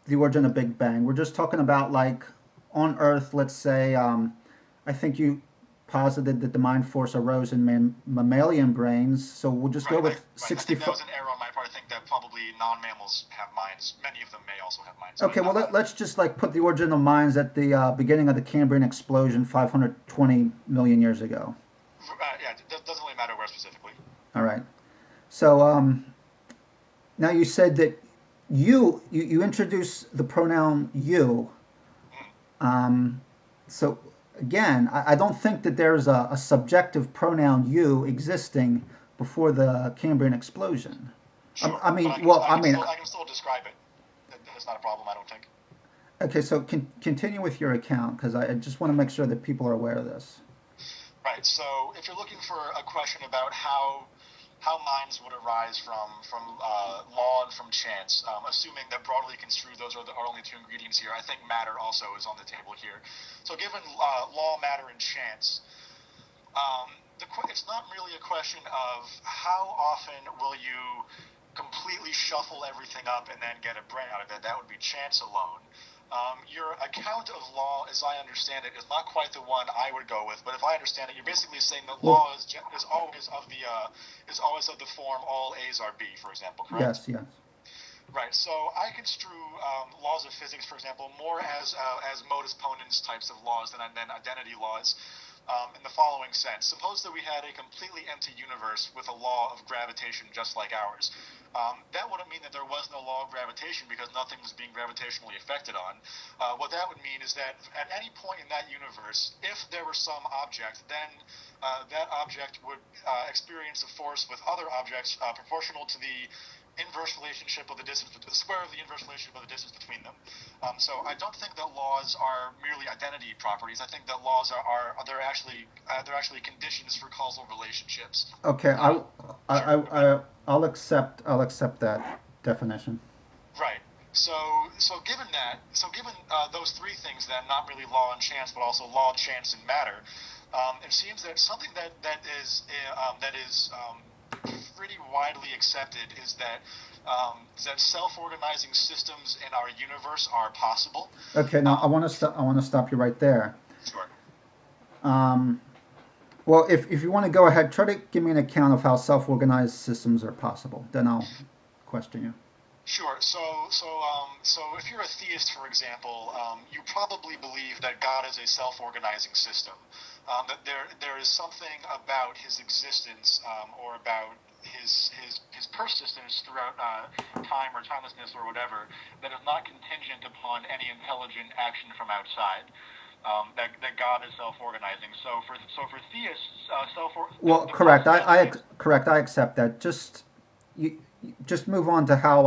the origin of Big Bang. We're just talking about like on Earth. Let's say I think you posited that the mind force arose in mammalian brains. So we'll just go with Right. I think that 65. was an error on my part. I think that probably non-mammals have minds. Many of them may also have minds, but Okay, well let's just like put the origin of minds at the beginning of the Cambrian explosion 520 million years ago. yeah, it doesn't really matter where specifically. All right. So now you said that you introduce the pronoun you. Mm, So again, I don't think that there's a subjective pronoun you existing before the Cambrian explosion. sure, I but mean, well, I mean, I can still describe it. That's not a problem. I don't think. okay. So continue with your account because I just want to make sure that people are aware of this. Right. So if you're looking for a question about how minds would arise from law and from chance, assuming that broadly construed those are our only two ingredients here, I think matter also is on the table here. So given law, matter, and chance, it's not really a question of how often will you completely shuffle everything up and then get a brain out of it. That would be chance alone. Your account of law, as I understand it, is not quite the one I would go with. But if I understand it, you're basically saying that Well, law is always of the form all A's are B, for example. Correct? yes, yes. Right. So I construe laws of physics, for example, more as modus ponens types of laws than identity laws. In the following sense, suppose that we had a completely empty universe with a law of gravitation just like ours. That wouldn't mean that there was no law of gravitation because nothing was being gravitationally affected on. What that would mean is that at any point in that universe, if there were some object, then that object would experience a force with other objects proportional to the inverse relationship of the distance, the square of the inverse relationship of the distance between them. So I don't think that laws are merely identity properties. I think that laws they're actually conditions for causal relationships. Okay, Uh, sure. Go ahead. I'll accept that definition. Right. So given those three things, then not really law and chance, but also law, chance, and matter, it seems that something that is pretty widely accepted is that self-organizing systems in our universe are possible. Okay, now Um, I want to stop you right there. sure. Um, well, if you want to go ahead, try to give me an account of how self-organized systems are possible. Then I'll question you. Sure. So if you're a theist, for example, you probably believe that God is a self-organizing system. That there is something about his existence or about his persistence throughout time or timelessness or whatever that is not contingent upon any intelligent action from outside. That God is self-organizing. So for theists, Well, the possibility. correct. I accept that. Just move on to how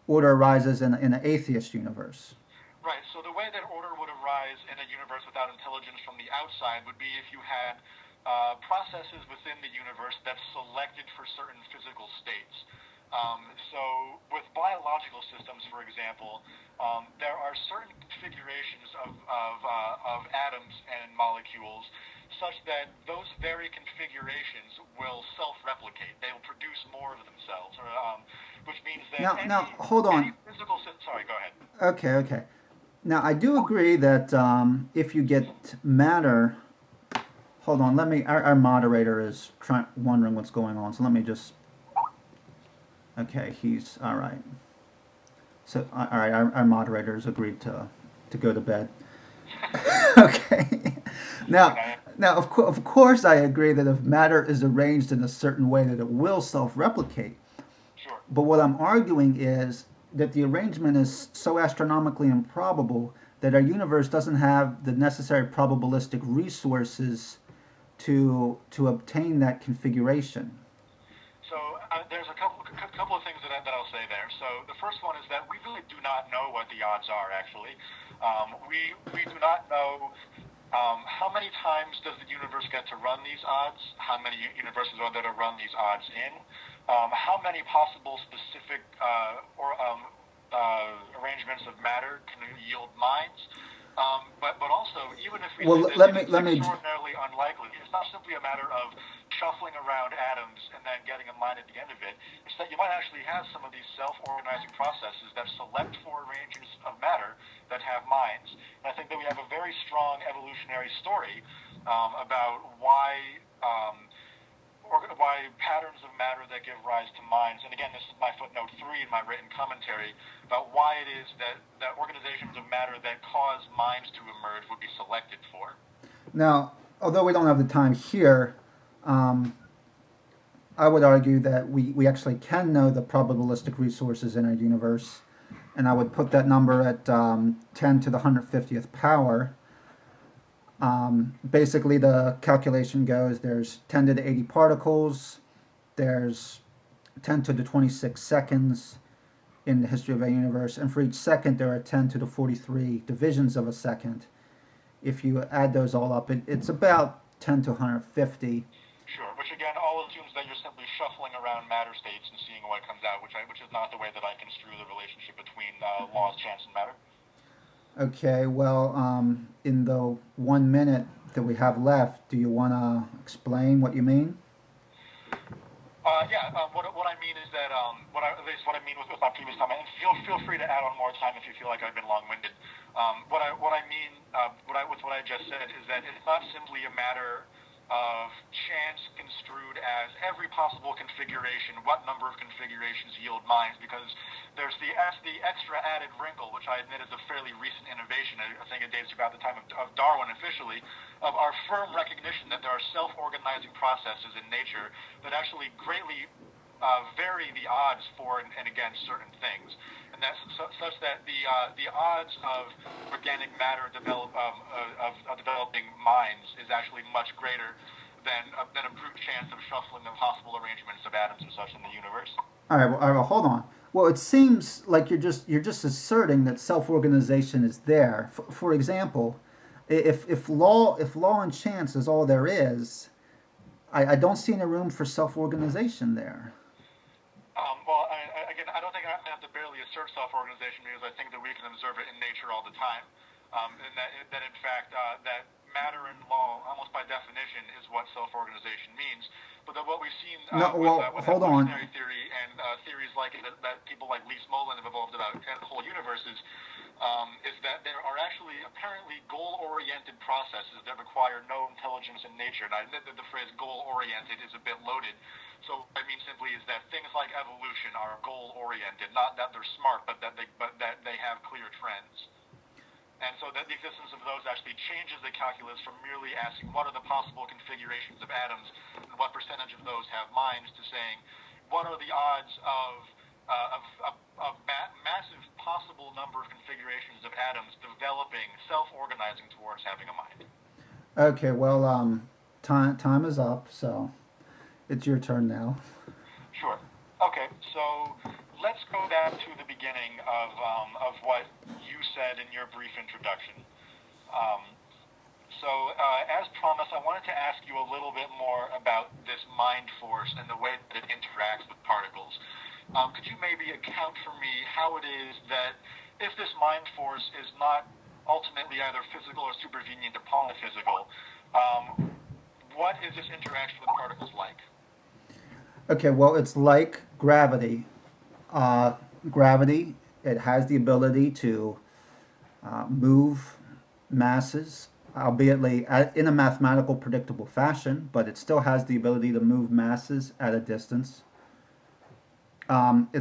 order arises in an atheist universe. Right. So the way that order would arise in a universe without intelligence from the outside would be if you had processes within the universe that selected for certain physical states. So with biological systems, for example, there are certain configurations of atoms and molecules such that those very configurations will self-replicate. They will produce more of themselves, which means that Now hold any on. physical. Sorry, go ahead. Okay, okay. Now I do agree that if you get matter, hold on. Let me. Our moderator is wondering what's going on. So let me just. Okay, he's all right. So all right, our moderators agreed to go to bed. Okay. Now, Okay. of course, I agree that if matter is arranged in a certain way, that it will self-replicate. Sure. But what I'm arguing is that the arrangement is so astronomically improbable that our universe doesn't have the necessary probabilistic resources to obtain that configuration. So there's a couple of things that I'll say there. So the first one is that we really do not know what the odds are. Actually, we do not know how many times does the universe get to run these odds? How many universes are there to run these odds in? How many possible specific arrangements of matter can yield minds? But also, even if we Well, say that let it's me extraordinarily unlikely, it's not simply a matter of shuffling around atoms and then getting a mind at the end of it. It's that you might actually have some of these self-organizing processes that select for regions of matter that have minds. And I think that we have a very strong evolutionary story about why patterns of matter that give rise to minds, and again, this is my footnote 3 in my written commentary, about why it is that organizations of matter that cause minds to emerge would be selected for. Now, although we don't have the time here, um, I would argue that we actually can know the probabilistic resources in our universe, and I would put that number at 10 to the 150th power. Basically, the calculation goes, there's 10 to the 80 particles, there's 10 to the 26 seconds in the history of our universe, and for each second there are 10 to the 43 divisions of a second. If you add those all up, it's about 10 to 150. Sure, which again all assumes that you're simply shuffling around matter states and seeing what comes out, which is not the way that I construe the relationship between laws, chance, and matter. Okay, well, in the 1 minute that we have left, do you want to explain what you mean? What I mean is that at least what I mean with my previous comment, and feel free to add on more time if you feel like I've been long-winded. What I mean with what I just said is that it's not simply a matter of chance construed as every possible configuration, what number of configurations yield minds, because there's the extra added wrinkle, which I admit is a fairly recent innovation. I think it dates about the time of Darwin officially, of our firm recognition that there are self-organizing processes in nature that actually greatly vary the odds for and against certain things, and that's such that the odds of organic matter developing minds is actually much greater than a brute chance of shuffling the possible arrangements of atoms and such in the universe. All right, well, hold on. Well, it seems like you're just asserting that self-organization is there. For example, if law and chance is all there is, I don't see any room for self-organization there. Again, I don't think I have to barely assert self-organization because I think that we can observe it in nature all the time, and that in fact that matter and law, almost by definition, is what self-organization means. But that what we've seen No, well, with hold on. evolutionary theory and theories like it that people like Lee Smolin have evolved about whole universes is that there are actually apparently goal-oriented processes that require no intelligence in nature. And I admit that the phrase goal-oriented is a bit loaded. So what I mean simply is that things like evolution are goal-oriented, not that they're smart, but that they have clear trends. And so that the existence of those actually changes the calculus from merely asking what are the possible configurations of atoms and what percentage of those have minds to saying what are the odds of massive possible number of configurations of atoms developing, self-organizing towards having a mind. Okay, well, time is up, so it's your turn now. Sure. Okay, so let's go back to the beginning of what you said in your brief introduction. As promised, I wanted to ask you a little bit more about this mind force and the way that it interacts with particles. Could you maybe account for me how it is that if this mind force is not ultimately either physical or supervenient upon the physical, what is this interaction with particles like? Okay, well, it's like gravity. Gravity, it has the ability to move masses, albeit in a mathematical predictable fashion, but it still has the ability to move masses at a distance. It's